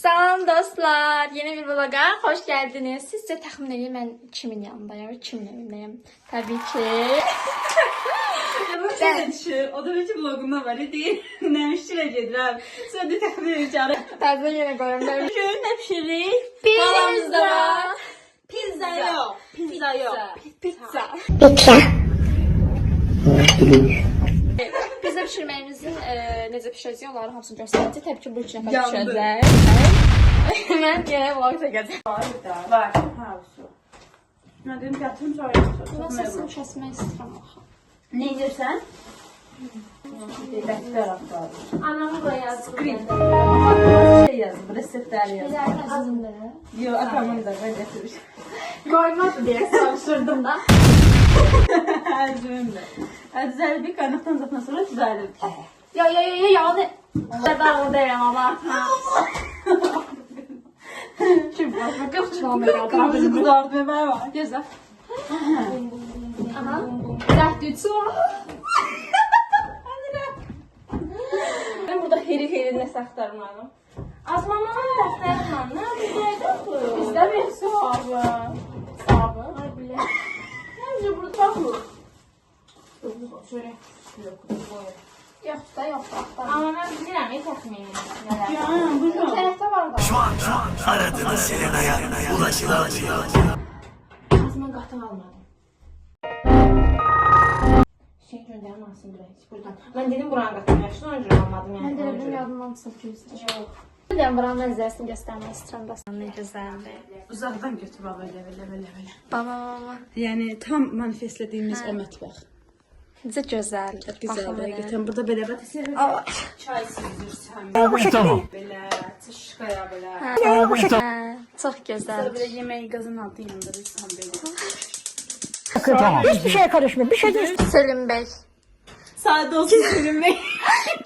Salam dostlar, yeni bir vloga hoş geldiniz. Sizce təxmin edin mən kimin yanındayım, kimin evindəyim? Təbii ki. Bu şey düşür. O da bir vlogumda var değil. Nəmişçilə gedirəm. Sonra da təxmin edəcəm. Təzə yenə qoyum. Şöyle nə pişirik? Pizza. Pizza yok. Pizza yok. Pizza. Pizza pişirməyimizin necə pişirəcək onların hamısını göstərəcək. Təbii ki bu üç nəfər pişirəcək. Mən yenə vlog çəkəcəm. Var. Ha, su. Mən dedim gətirim sonra. Mən səsini kəsmək istəyirəm axı. Ne edirsən? Dəftər axtarır. Anamı da yazdım. Şey yazıb, reseptlər yazıb. Bizə azındır. Yox, atamın da ben gətirmiş. Qoymadı deyə soruşdurdum da. Əzmim də. Düzəlir bir qaynaqdan zatdan sonra düzəlir. Ya, ne? Ben oradayım ama. Şimdi bakıp çıkalım. Qırmızı qızartma var. Gözler. Aha. Zəhd ütü var. Ben burada heri nəsə axtarmalıyım. Azmamanın dəftəri var. Nə buradaydı? Bizdə bir sabı. Sabı. Ay bilə. Məncə burada baxmır. Şöyle. Yok da yok da. Amma mən bilirəm, təxmini. Ya, bu Bu tərəfdə var da. Şu an aradığınız Selena'ya ulaşılamıyor. Azman qatı almadım. Şey göndərməsin direkt buradan. Mən dedim buranı qatım yaşlı öncə almadım yəni. Mən də dedim yadımdan sapıyorsun. Yok. Bilirəm buranın mənzərəsini göstərmək istəyirəm da. Ne gözəldir. Uzaqdan götür baba elə. Baba. Yəni tam manifestlədiyimiz o mətbəx. Necə gözəldir. Güzel həqiqətən. Burada belə bax istəyirəm. Çay süzürsən. Tamam. Belə çışqaya belə. Çox gözəl. Belə yeməyi qazın altı yandırırsan belə. Tamam. Hiçbir şeye karışmıyor. Bir şey değil. Selim Bey. Sade olsun Selim Bey.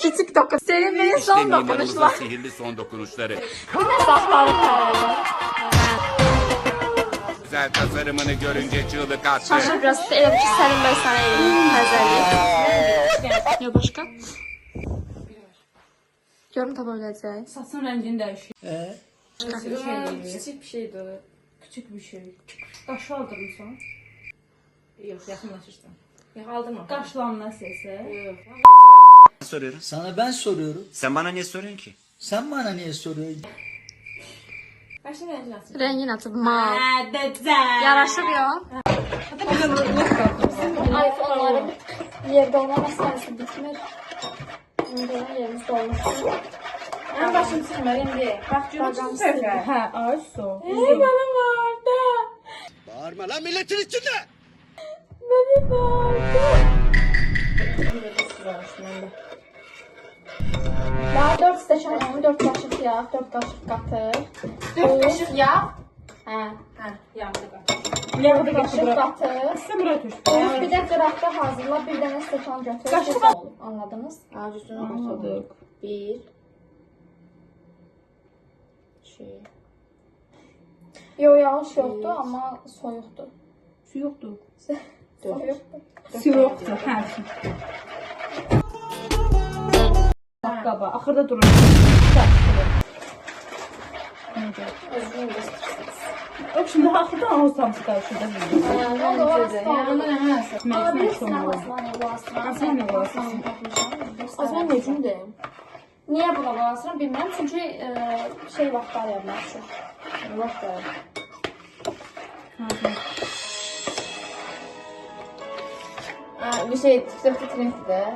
Küçük dokun. Selim Bey'in son dokunuşlar. Sihirli son dokunuşları. Saçlarım kayboldu. Güzel tasarımını görünce çığlık attı. Şaşır biraz. Elə bir ki Selim Bey sana eləyir. Təzəlik. Ya başqa? Görüm tapa biləcək. Saçın rəngini dəyişir. Kiçik bir şeydir. Küçük bir şey. Qaşı aldırmısan? Yox, yaxınlaşırsan. Yox, aldırma. Qaşlanma səsə. Yox. Soruyorum. Sana ben soruyorum. Sen bana ne soruyorsun ki? Sen bana niye soruyorsun? Qaşın rəngini açır. Rəngin açıb mal. Dəcəl. Yaraşır ya. iPhone'ların yerdə olma məsələsi bitmir. İndi yerimiz dolmuşdur. Mən başım silmər indi. Bax, görürsün səfər. Hə, ay su. Mənim vardı. Bağırma lan milletin içinde. Mənim vardı. Daha 4 stəkan yağ, 4 qaşıq yağ, 4 qaşıq qatıq. 4 qaşıq yağ. Hə. Hə, yağdı qaşıq. 4 qaşıq qatıq. Sən bura düş. Bir də qıraqda hazırla, bir dənə stəkan götür. Qaşıq Qaşıq olur. Anladınız? Ağacüstünü anladık. 1 2 Yo, yağış yoxdur, amma soyuqdur. Su yoxdur. Soyuqdur. Su yoxdur. Hə. Qaba, axırda durur. Özünü göstərsiniz. Yox, şimdi axırda ağız tamsı qarşıda bildim. Aa, bilirsin, Aslanı bu Aslan. Aslan bu Aslan. Aslan necimdir? Niyə buna bağlasıram bilmirəm, çünki şey vaxtlar yapmışdır. Vaxtlar. Bir şey TikTok'da trenddir.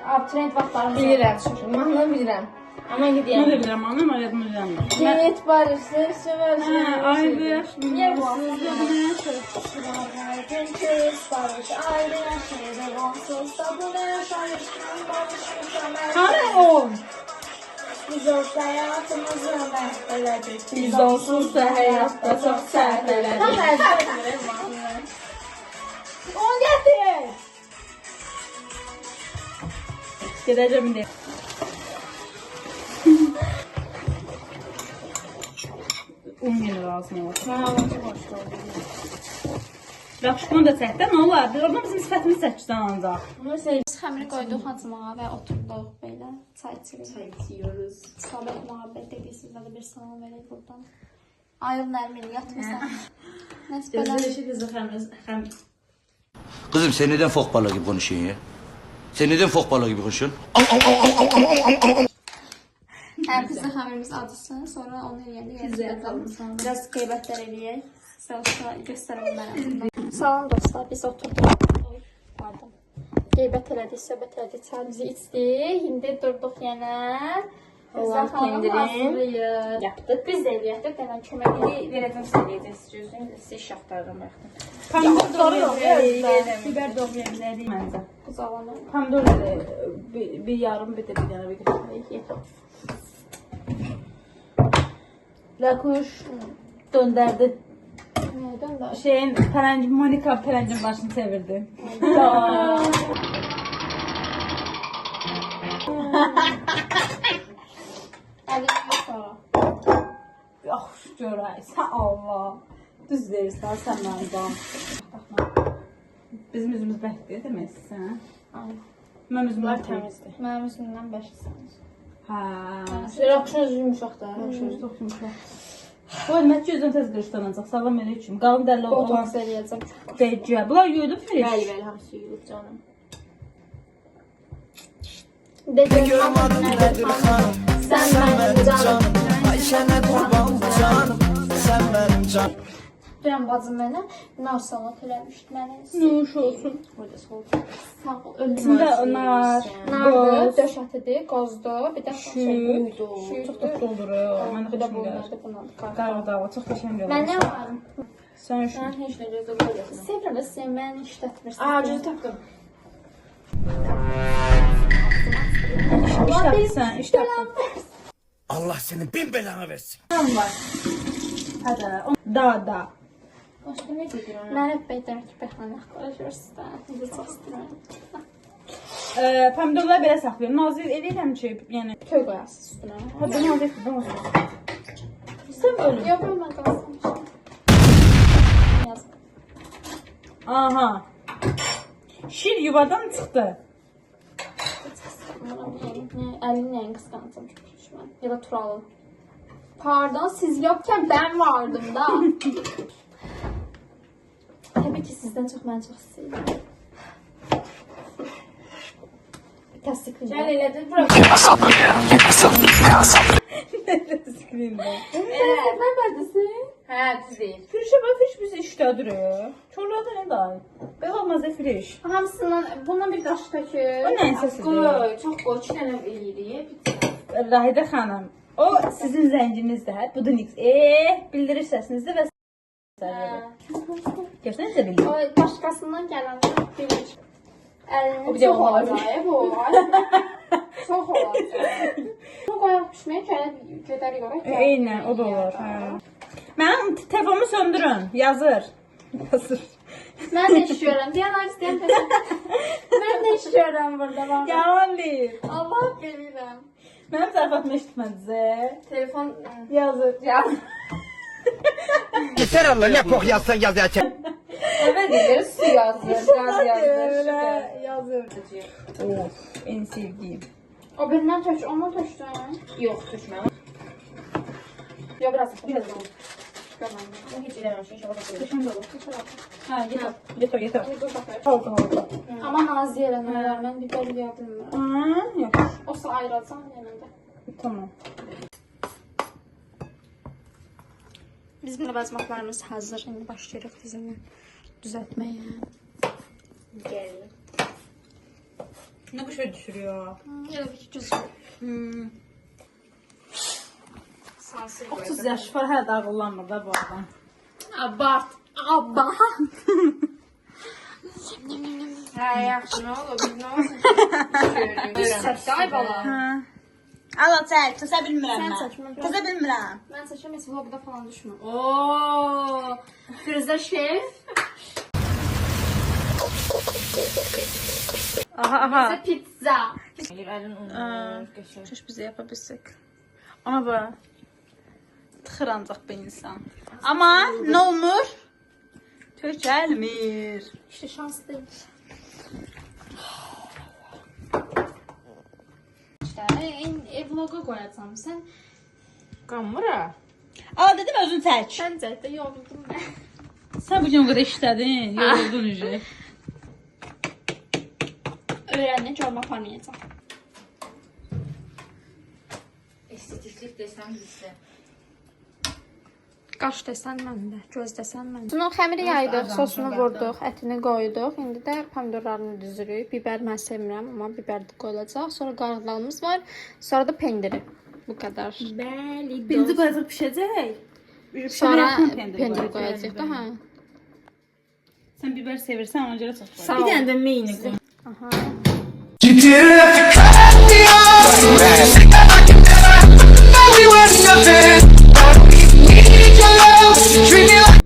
Abi trend vaxtlarını Bilirəm, mahnını bilirəm. Amma indi deyəm. Mən də bilirəm, anam aradım bilirəm. Cennət barısı, seversin. Ay bir. Niyə bu Cennət barısı, ayrı yaşayır, onsuz tadını yaşayır, barışmışam. Hani o? Biz olsa hayatımızı məhv elədik. Biz onsuz da həyatda çox səhv elədik. Tam əzbər. On gətir. Gedəcəm indi. Un yenə lazım olur. Yaxşı, bunu da çəkdə, nə olar? Oradan bizim sifətimiz çəkirsən ancaq. Bunu xəmiri qoyduq açmağa və oturduq belə. Çay içirik. Çay içiyoruz. Sabah muhabbet edik, sizə də bir salam verək buradan. Ayıl Nərmin, yatmısan. Nəsə belə. Gözde kızı Kızım sen neden fok balığı gibi konuşuyorsun ya? Sen neden fok balığı gibi konuşuyorsun? Həm pizza xəmirimiz acısın, sonra onu eləyəndə yazıqatalım. Biraz qeybətlər eləyək. Sizə göstərə bilmərəm. Salam dostlar, biz oturduq. Pardon. Qeybət elədik, söhbət elədik, çayımızı içdik. İndi durduq yenə. Olan pendirin yapdıq. Biz də eləyətdik. Demək köməkli verəcəm sizə eləyəcəksiniz. Siz iş axtarıram yaxın. Pomidor biber doğrayabilirim bence. Qızağlanır. Pomidor bir yarım bir de bir tane bir tane. Lakuş döndürdü. Neydən də? Şeyin Monika pələncin başını çevirdi. Əli sonra. Yox, görəysən Allah. Düz deyirsən, sən mənim. Bizim üzümüz bəhdir demək istəyirsən. Mənim üzümlər təmizdir. Mənim üzümdən bəşisiniz. Hə. Yaxşı üzüm uşaq da. Çox yumşaq. Bu ilmət ki, üzüm tez qırışlanacaq. Sağlam elə üçün. Qalın dəlli olan Botoks eləyəcəm. deyəcək. Bunlar yuyulub fresh. Bəli, hamısı yuyulub canım. Görüm adım nədir xanım, sən mənim canım. Ayşənə qurban bu canım, sən mənim canım. Dünən bacım mənə nar salat eləmişdi mənə. Nuş olsun. Burada soğuk. Sağ ol. İçində nar, Nardı, döş ətidir, qozdu, bir də şüy, çox da doldurur. Mən Bir də xoşum gəlir. bunlardı bunlardı. Qarğı dava, çox qəşəng gəlir. Mən nə var? Sən şu. Mən heç nə gözləmirəm. Sevirəm, sən məni işlətmirsən. Cüz tapdım. İş tapdım. Allah senin bin belanı versin. Tamam var. Hadi. Da. Başqa nə deyirəm? Mən hep deyirəm ki, bəxanə qarışırsan. Necə çox istəyirəm. Pomidorları belə saxlayıram. Nazir eləyirəm ki, yəni Köy qoyarsınız üstünə. ha bu nazir bu. Sən ölüm. Yox, mən qalsın. Yazıq. Aha. Şir yuvadan çıxdı. Əlin nəyin qısqancam çox düşmən. Ya da Turalın. Pardon, siz yokken ben vardım da. Tabii ki sizden çok ben çok seviyorum. Təsdiqləyim. Gəl elədin bura. Screen-də. Sen neredesin? Hə, düz deyil. Firişə bax, firiş bizi işlədir. Çorlarda nə dayı? Bəs olmazsa firiş. Hamısından, bundan bir daş tökür. O nəyin səsidir? Qoy, çox qoy, 2 dənə eləyirik. Rahidə xanım, o sizin zənginizdir. Bu da Nix. Bildirir səsinizi və Görsən necə bildir? O başqasından gələn bilir. O bir Əlini də çox olar. olacaq bu. Çox olacaq. Bunu qoyaq pişməyə gələk gedərik oraya. Eynən, o da olur. Hə. Mənim telefonumu söndürün. Yazır. Mən də işləyirəm. Deyən istəyən mən də işləyirəm burada. Var. Yalan deyil. Allah bilirəm. Mənim zarafatımı eşitmədiniz. Telefon Yazır. Yeter Allah ne pok yazsan yaz ya. evet deyir, su yazır, gaz yazır. Yazır. Of, en sevdiğim. O birindən tök, ondan tökdün. Yok, düşmem. Yo, biraz Biraz olur. olur. O hiç eləməmişsin, inşallah. Düşmem de olur. Ha, getir. Getir. Dur baxayım. Halka. Amma nazi eləməklər, mən biber yeyə bilmirəm. Ha, yok. Olsa ayıracam yanında. Tamam. Bizim ləvazmatlarımız hazır. İndi başlayırıq bizimlə düzəltməyə. Gel. Ne bu şey düşürüyor? Elə bir ki, güzel. Sansır 30 yaş var, hələ daha qullanmır da bu adam. Abart. Abba. Hə, yaxşı, nə olur? Biz nə olsun? Çəkdə, ay bala. Alo, çək, kəsə bilmirəm Sən mən. çək, mən Kəsə bilmirəm. Mən çəkəm, heç vlogda falan düşmür. Ooo. Firuzə şef. Aha. Bizə pizza. Keş bize yapabilsek. Ama böyle tıxır ancaq bir insan. Ama ne olmur? Kökəlmir. İşte şans değil. Vloga qoyacam. Sən Qanmıra. Al dedim özün çək. sən cəhətdə yoruldum mən. Sən bu gün o qədər işlədin, yoruldun ücə. Öyrəndə görmə aparmayacaq. Estetiklik desəm bizdə. Qaş desən məndə, göz desən məndə. Bunun xəmiri yaydıq, sosunu vurduq, ətini qoyduq. İndi də pomidorlarını düzürük. Bibər mən sevmirəm, amma bibər də qoyulacaq. Sonra qarğıdalımız var. Sonra da pendiri. Bu qədər. Bəli, Birinci qoyacaq pişəcək. Sonra pendir qoyacaq da, hə. Sən bibər sevirsən, ona görə çox qoy. Sağ Bir ol. dənə də meyni qoy. Aha. You didn't have to cut me off. We were nothing. But we need your love. Treat me like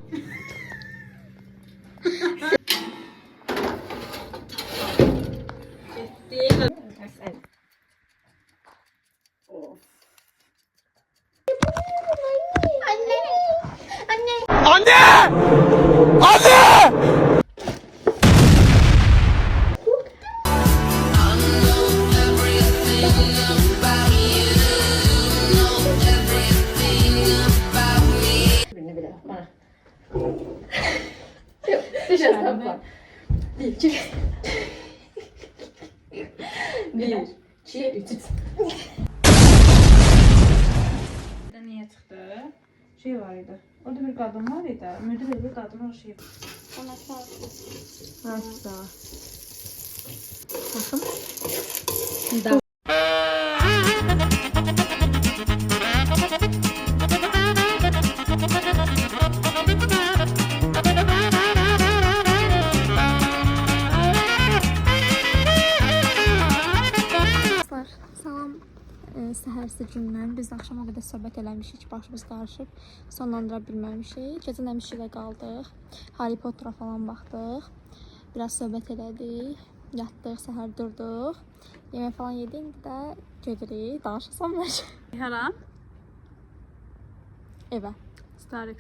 Niyə çıxdı? Şey var idi. Orada bir qadın var idi. Müdir bir qadın o şey. Ona sağ ol. Salam. Səhərsi gündən biz axşam o qədər söhbət eləmişik, başımız qarışıb, sonlandıra bilməmişik. Gecə nəmişiklə qaldıq, Harry Potter'a falan baxdıq, biraz söhbət elədik, yatdıq, səhər durduq, yemək falan yedik, indi də gedirik, danışasam mən. Hara? Evə. Starik.